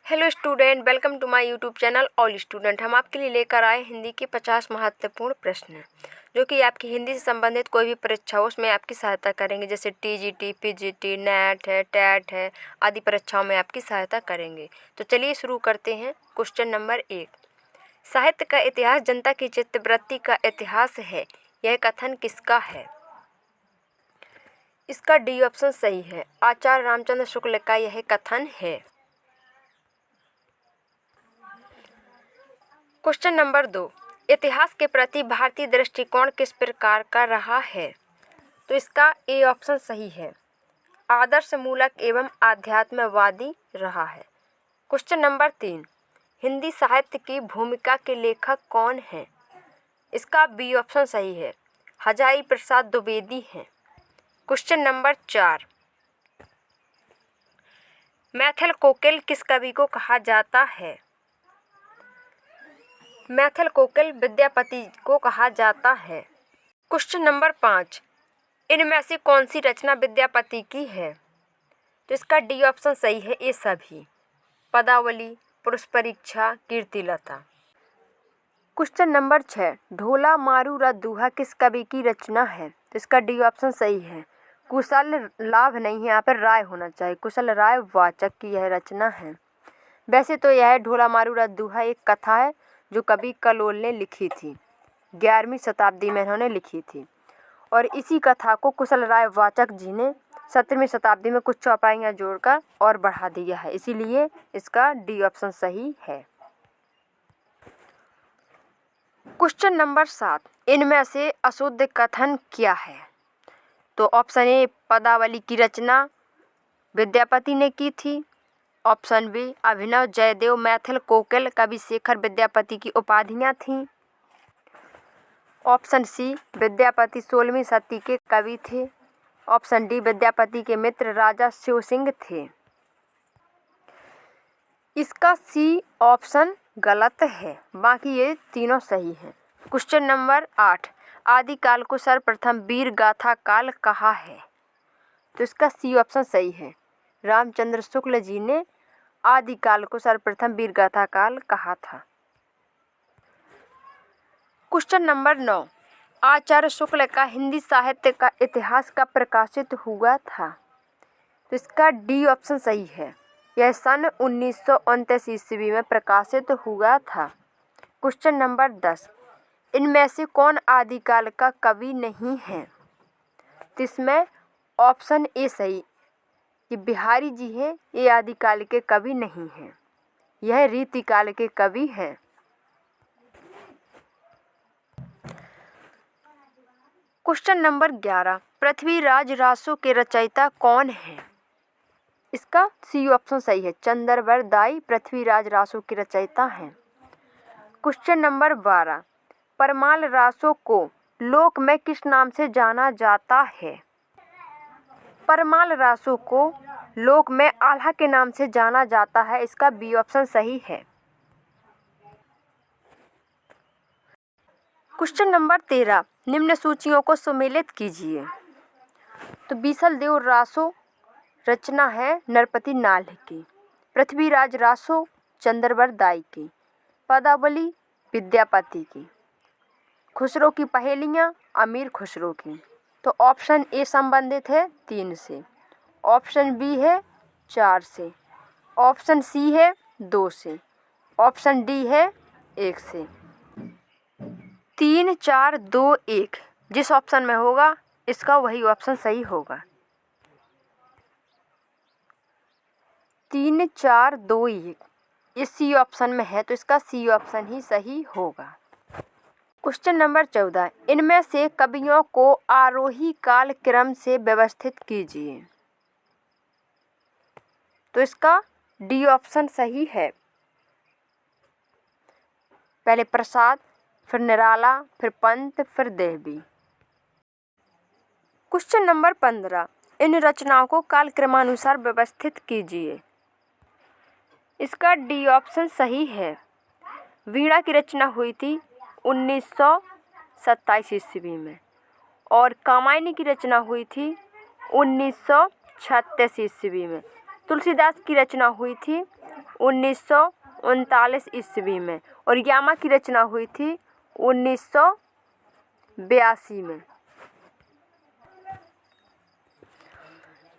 Hello student, welcome to my YouTube channel all student. हम आपके लिए लेकर आए हिंदी के 50 महत्वपूर्ण प्रश्न जो कि आपकी हिंदी से संबंधित कोई भी परीक्षा हो उसमें आपकी सहायता करेंगे। जैसे टीजीटी, पीजीटी, नेट है, टेट है आदि परीक्षाओं में आपकी सहायता करेंगे। तो चलिए शुरू करते हैं। क्वेश्चन नंबर 1, साहित्य का इतिहास जनता की चित्तवृत्ति का इतिहास है, यह कथन किसका है? इसका डी ऑप्शन सही है, आचार्य रामचंद्र शुक्ल का यह कथन है। क्वेश्चन नंबर 2, इतिहास के प्रति भारतीय दृष्टिकोण किस प्रकार का रहा है? तो इसका ए ऑप्शन सही है, आदर्श मूलक एवं आध्यात्मवादी रहा है। क्वेश्चन नंबर 3, हिंदी साहित्य की भूमिका के लेखक कौन हैं? इसका बी ऑप्शन सही है, हजारी प्रसाद द्विवेदी हैं। क्वेश्चन नंबर 4, मैथिल कोकिल किस कवि को कहा जाता है? मैथिल कोकिल विद्यापति को कहा जाता है। क्वेश्चन नंबर 5, इनमें से कौन सी रचना विद्यापति की है? तो इसका डी ऑप्शन सही है, ये सभी, पदावली, पुरुष परीक्षा, कीर्तिलता। क्वेश्चन नंबर 6, ढोला मारू रा दूहा किस कवि की रचना है? तो इसका डी ऑप्शन सही है, कुशल लाभ नहीं है, यहाँ पर राय होना चाहिए, कुशल राय वाचक की यह रचना है। वैसे तो यह ढोला मारू रा दूहा एक कथा है जो कवि कलोल ने लिखी थी, 11वीं शताब्दी में इन्होंने लिखी थी, और इसी कथा को कुशल राय वाचक जी ने 17वीं शताब्दी में कुछ चौपाइयाँ जोड़कर और बढ़ा दिया है, इसीलिए इसका डी ऑप्शन सही है। क्वेश्चन नंबर 7, इनमें से अशुद्ध कथन क्या है? तो ऑप्शन ए, पदावली की रचना विद्यापति ने की थी। ऑप्शन बी, अभिनव, जयदेव, मैथिल कोकिल, कवि शेखर विद्यापति की उपाधियाँ थीं। ऑप्शन सी, विद्यापति 16वीं शती के कवि थे। ऑप्शन डी, विद्यापति के मित्र राजा शिव सिंह थे। इसका सी ऑप्शन गलत है, बाकी ये तीनों सही हैं। क्वेश्चन नंबर 8, आदिकाल को सर्वप्रथम वीर गाथा काल कहा है? तो इसका सी ऑप्शन सही है, रामचंद्र शुक्ल जी ने आदिकाल को सर्वप्रथम वीर गाथा काल कहा था। क्वेश्चन नंबर 9, आचार्य शुक्ल का हिंदी साहित्य का इतिहास कब प्रकाशित हुआ था? तो इसका डी ऑप्शन सही है, यह सन 1929 ईस्वी में प्रकाशित हुआ था। क्वेश्चन नंबर 10, इनमें से कौन आदिकाल का कवि नहीं है? तो इसमें ऑप्शन ए सही, कि बिहारी जी हैं, ये आदिकाल के कवि नहीं हैं, यह रीतिकाल के कवि हैं। क्वेश्चन नंबर 11, पृथ्वीराज रासो के रचयिता कौन हैं? इसका सी ऑप्शन सही है, चंद्रवर दाई पृथ्वीराज रासो के रचयिता हैं। क्वेश्चन नंबर 12, परमाल रासो को लोक में किस नाम से जाना जाता है? परमाल रासो को लोक में आल्हा के नाम से जाना जाता है, इसका बी ऑप्शन सही है। क्वेश्चन नंबर 13, निम्न सूचियों को सुमेलित कीजिए। तो बीसल देव रासो रचना है नरपति नाल की, पृथ्वीराज रासो चंद्रवर दाई की, पदावली विद्यापति की, खुसरो की पहेलियाँ अमीर खुसरो की। तो ऑप्शन ए संबंधित है 3 से, ऑप्शन बी है 4 से, ऑप्शन सी है 2 से, ऑप्शन डी है 1 से। 3, 4, 2, 1 जिस ऑप्शन में होगा इसका वही ऑप्शन सही होगा। 3, 4, 2, 1 इस सी ऑप्शन में है, तो इसका सी ऑप्शन ही सही होगा। क्वेश्चन नंबर 14, इनमें से कवियों को आरोही काल क्रम से व्यवस्थित कीजिए। तो इसका डी ऑप्शन सही है, पहले प्रसाद, फिर निराला, फिर पंत, फिर देवी। क्वेश्चन नंबर 15, इन रचनाओं को कालक्रमानुसार व्यवस्थित कीजिए। इसका डी ऑप्शन सही है, वीणा की रचना हुई थी 1927 ईस्वी में, और कामायनी की रचना हुई थी 1936 ईस्वी में, तुलसीदास की रचना हुई थी 1939 ईस्वी में और यामा की रचना हुई थी 1982 में।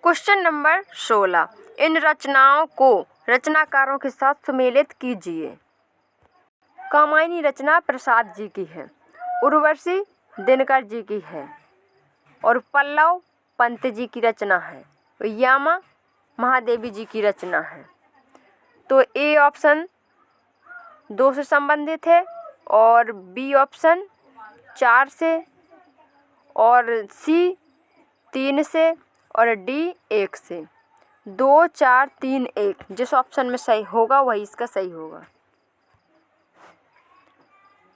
क्वेश्चन नंबर 16, इन रचनाओं को रचनाकारों के साथ सुमेलित कीजिए। कामायनी रचना प्रसाद जी की है, उर्वशी दिनकर जी की है और पल्लव पंत जी की रचना है, यामा महादेवी जी की रचना है। तो ए ऑप्शन 2 से संबंधित है और बी ऑप्शन 4 से और सी 3 से और डी 1 से। 2 4 3 1 जिस ऑप्शन में सही होगा वही इसका सही होगा।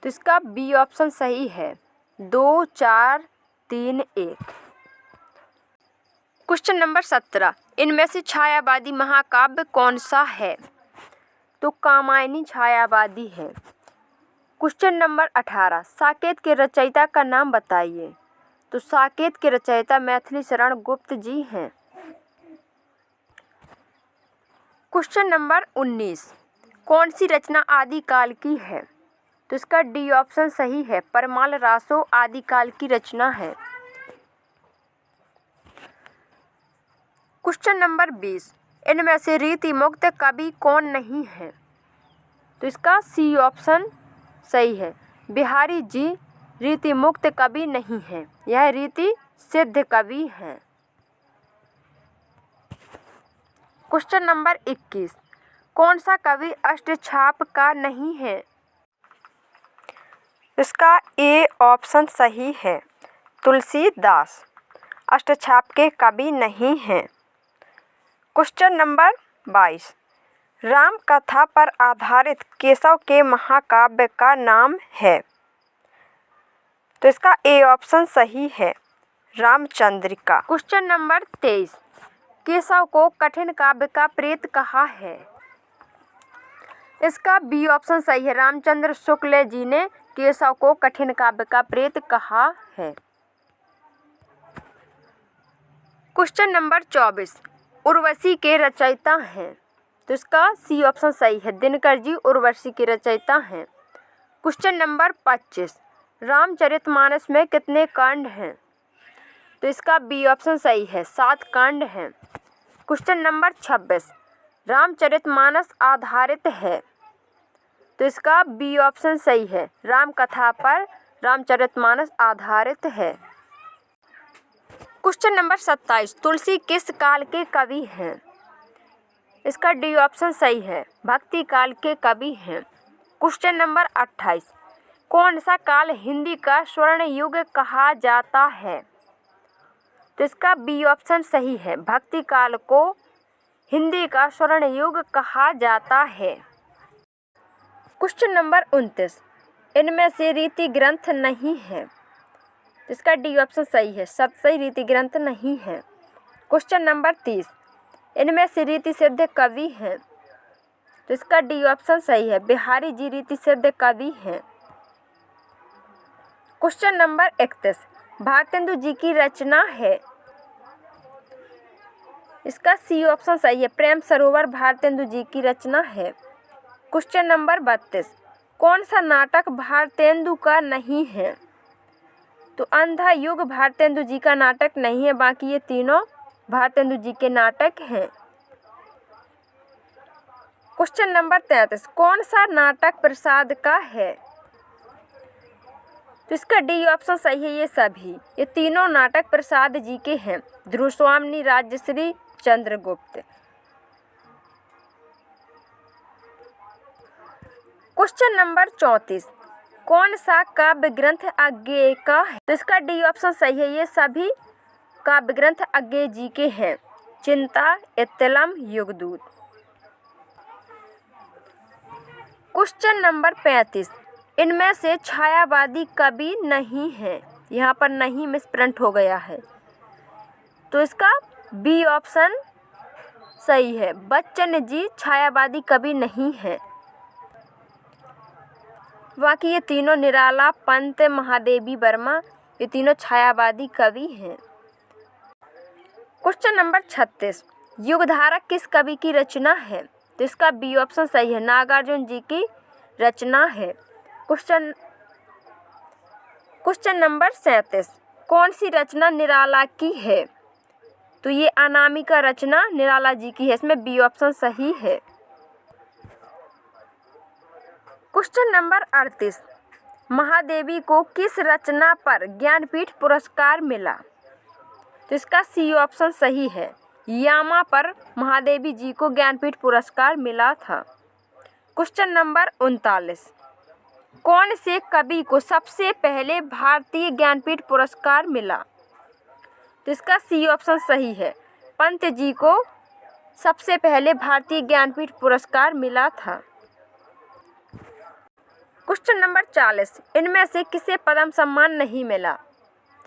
तो इसका बी ऑप्शन सही है, 2 4 3 1। क्वेश्चन नंबर 17, इनमें से छायावादी महाकाव्य कौन सा है? तो कामायनी छायावादी है। क्वेश्चन नंबर 18, साकेत के रचयिता का नाम बताइए। तो साकेत के रचयिता मैथिली शरण गुप्त जी हैं। क्वेश्चन नंबर 19, कौन सी रचना आदिकाल की है? तो इसका डी ऑप्शन सही है, परमाल रासो आदिकाल की रचना है। क्वेश्चन नंबर 20, इनमें से रीति मुक्त कवि कौन नहीं है? तो इसका सी ऑप्शन सही है, बिहारी जी रीति मुक्त कवि नहीं है, यह रीति सिद्ध कवि हैं। क्वेश्चन नंबर 21, कौन सा कवि अष्टछाप का नहीं है? इसका ए ऑप्शन सही है, तुलसीदास अष्टछाप के कवि नहीं हैं। क्वेश्चन नंबर 22, राम कथा पर आधारित केशव के महाकाव्य का नाम है? तो इसका ए ऑप्शन सही है, रामचंद्रिका। क्वेश्चन नंबर 23, केशव को कठिन काव्य का प्रेत कहा है? इसका बी ऑप्शन सही है, रामचंद्र शुक्ल जी ने केशव को कठिन काव्य का प्रेत कहा है। क्वेश्चन नंबर 24, उर्वशी के रचयिता हैं? तो इसका सी ऑप्शन सही है, दिनकर जी उर्वशी के रचयिता हैं। क्वेश्चन नंबर 25, रामचरितमानस में कितने कांड हैं? तो इसका बी ऑप्शन सही है, 7 कांड हैं। क्वेश्चन नंबर 26, रामचरितमानस आधारित है? तो इसका बी ऑप्शन सही है, राम कथा पर रामचरितमानस आधारित है। क्वेश्चन नंबर 27, तुलसी किस काल के कवि हैं? इसका डी ऑप्शन सही है, भक्ति काल के कवि हैं। क्वेश्चन नंबर 28, कौन सा काल हिंदी का स्वर्ण युग कहा जाता है? तो इसका बी ऑप्शन सही है, भक्ति काल को हिंदी का स्वर्ण युग कहा जाता है। क्वेश्चन नंबर 29, इनमें से रीति ग्रंथ नहीं है? इसका डी ऑप्शन सही है, सतसई रीति ग्रंथ नहीं है। क्वेश्चन नंबर 30, इनमें से रीति सिद्ध कवि हैं? तो इसका डी ऑप्शन सही है, बिहारी जी रीति सिद्ध कवि हैं। क्वेश्चन नंबर 31, भारतेंदु जी की रचना है? इसका सी ऑप्शन सही है, प्रेम सरोवर भारतेंदु जी की रचना है। क्वेश्चन नंबर 32, कौन सा नाटक भारतेंदु का नहीं है? तो अंधा युग भारतेंदु जी का नाटक नहीं है, बाकी ये तीनों भारतेंदु जी के नाटक हैं। क्वेश्चन नंबर 33, कौन सा नाटक प्रसाद का है? तो इसका डी ऑप्शन सही है, ये तीनों नाटक प्रसाद जी के हैं, ध्रुवस्वामिनी, राजश्री, चंद्रगुप्त। क्वेश्चन नंबर 34, कौन सा काव्य ग्रंथ अज्ञेय का है? तो इसका डी ऑप्शन सही है, ये सभी काव्य ग्रंथ अज्ञेय जी के हैं, चिंता, इत्तलम, युगदूत। क्वेश्चन नंबर 35, इनमें से छायावादी कवि नहीं है? यहाँ पर नहीं मिसप्रिंट हो गया है, तो इसका बी ऑप्शन सही है, बच्चन जी छायावादी कवि नहीं है। बाकी ये तीनों निराला, पंत, महादेवी वर्मा, ये तीनों छायावादी कवि हैं। क्वेश्चन नंबर 36, युगधारक किस कवि की रचना है? तो इसका बी ऑप्शन सही है, नागार्जुन जी की रचना है। क्वेश्चन नंबर 37, कौन सी रचना निराला की है? तो ये अनामिका रचना निराला जी की है, इसमें बी ऑप्शन सही है। क्वेश्चन नंबर 38, महादेवी को किस रचना पर ज्ञानपीठ पुरस्कार मिला? तो इसका सी ऑप्शन सही है, यामा पर महादेवी जी को ज्ञानपीठ पुरस्कार मिला था। क्वेश्चन नंबर 39, कौन से कवि को सबसे पहले भारतीय ज्ञानपीठ पुरस्कार मिला? तो इसका सी ऑप्शन सही है, पंत जी को सबसे पहले भारतीय ज्ञानपीठ पुरस्कार मिला था। क्वेश्चन नंबर 40, इनमें से किसे पद्म सम्मान नहीं मिला?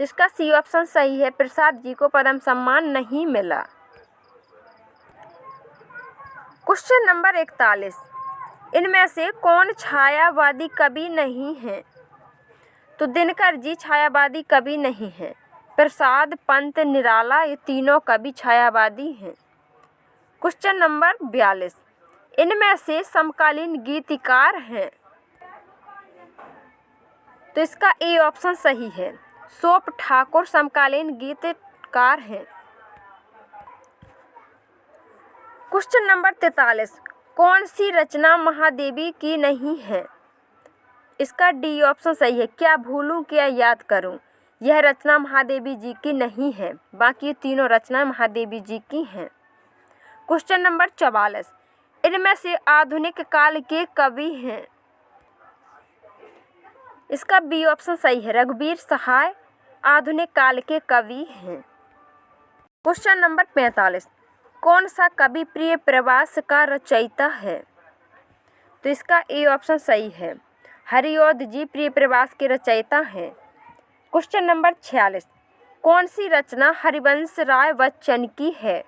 तो इसका सी ऑप्शन सही है, प्रसाद जी को पद्म सम्मान नहीं मिला। क्वेश्चन नंबर 41, इनमें से कौन छायावादी कवि नहीं है? तो दिनकर जी छायावादी कवि नहीं हैं। प्रसाद, पंत, निराला ये तीनों कवि छायावादी हैं। क्वेश्चन नंबर 42, इनमें से समकालीन गीतिकार हैं? तो इसका ए ऑप्शन सही है, सोप ठाकुर समकालीन गीतकार हैं। क्वेश्चन नंबर 43, कौन सी रचना महादेवी की नहीं है? इसका डी ऑप्शन सही है, क्या भूलूं क्या याद करूं, यह रचना महादेवी जी की नहीं है, बाकी तीनों रचना महादेवी जी की हैं। क्वेश्चन नंबर 44, इनमें से आधुनिक काल के कवि हैं? इसका बी ऑप्शन सही है, रघुवीर सहाय आधुनिक काल के कवि हैं। क्वेश्चन नंबर 45, कौन सा कवि प्रिय प्रवास का रचयिता है? तो इसका ए ऑप्शन सही है, हरिऔध जी प्रिय प्रवास के रचयिता हैं। क्वेश्चन नंबर 46, कौन सी रचना हरिवंश राय बच्चन की है?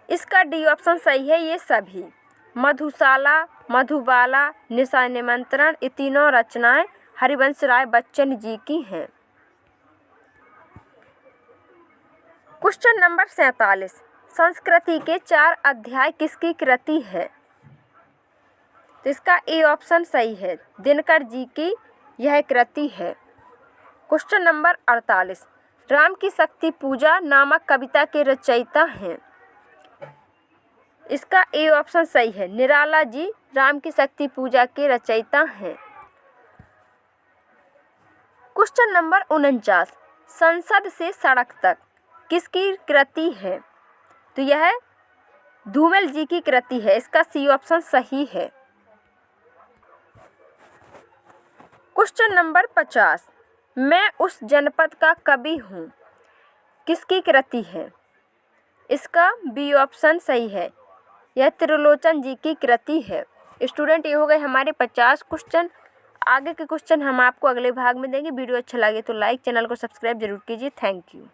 इसका डी ऑप्शन सही है, ये सभी मधुशाला, मधुबाला, निशा निमंत्रण ये तीनों रचनाएं हरिवंश राय बच्चन जी की हैं। क्वेश्चन नंबर 47, संस्कृति के 4 अध्याय किसकी कृति है? तो इसका ए ऑप्शन सही है, दिनकर जी की यह कृति है। क्वेश्चन नंबर 48, राम की शक्ति पूजा नामक कविता के रचयिता हैं? इसका ए ऑप्शन सही है, निराला जी राम की शक्ति पूजा के रचयिता हैं। क्वेश्चन नंबर 49, संसद से सड़क तक किसकी कृति है? तो यह धूमल जी की कृति है, इसका सी ऑप्शन सही है। क्वेश्चन नंबर 50, मैं उस जनपद का कवि हूँ किसकी कृति है? इसका बी ऑप्शन सही है, यह त्रिलोचन जी की कृति है। स्टूडेंट, ये हो गए हमारे 50 क्वेश्चन। आगे के क्वेश्चन हम आपको अगले भाग में देंगे। वीडियो अच्छा लगे तो लाइक, चैनल को सब्सक्राइब जरूर कीजिए। Thank you.